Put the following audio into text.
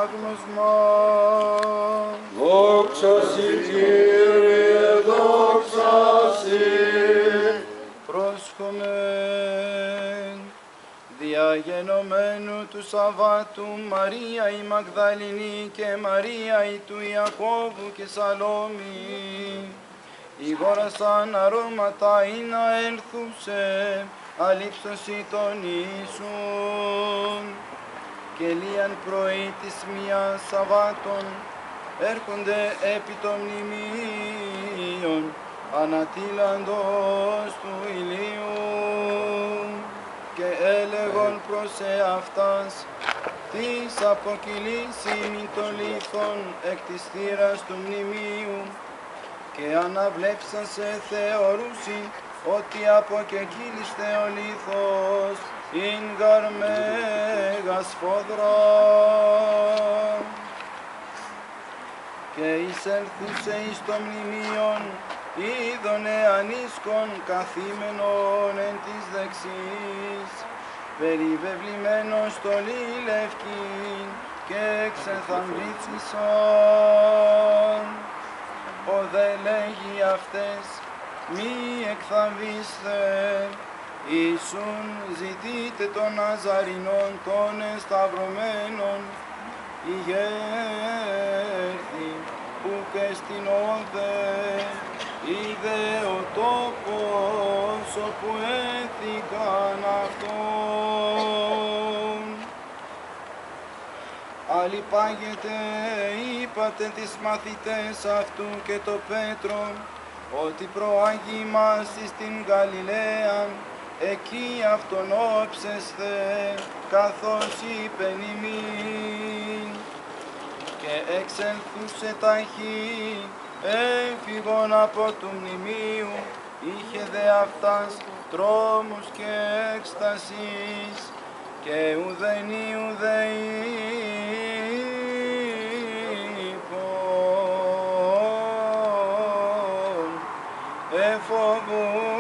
άγνωσμα. Δόξα σοι, Κύριε, δόξα σοι. Πρόσχομεν διαγενομένου του Σαββάτου Μαρία η Μαγδαληνή και Μαρία η του Ιακώβου και Σαλόμη ηγόρασαν αρώματα ή να έλθουσε αλήψωση των Ιησούν και λίαν πρωί της μίας Σαββάτων έρχονται επί των μνημείων ανατίλαντος του ηλίου και έλεγον προς εαυτάς της αποκυλήσιμη το λίθον εκ της θύρας του μνημείου και αναβλέψασε θεωρούσιν ότι αποκεκύλιστε ο λίθος ειν γαρ μέγα σφόδρα και εισέλθουσε εις το μνημείον είδονε ανίσκον καθήμενον εν της δεξής, περιβεβλημένον στολή λευκήν και εξενθαμβίτσισον. Ο δε λέγει αυτές, μη εκθαμβήστε, Ιησούν ζητείτε των Ναζαρινών των εσταυρωμένων, ηγέρθη που και στην όδε, είδε ο τόπος όπου έθηκαν αυτόν. Άλλοι πάγετε, είπατε τις μαθητές αυτού και το Πέτρο, ότι προάγει μας στην Γαλιλαία, εκεί αυτον όψεσθε, καθώς είπεν ημίν. Και εξελθούσε ταχύ, έφυγον από του μνημείου, είχε δε αυτάς τρόμους και έκστασης, και ουδενή είπον, εφοβούν.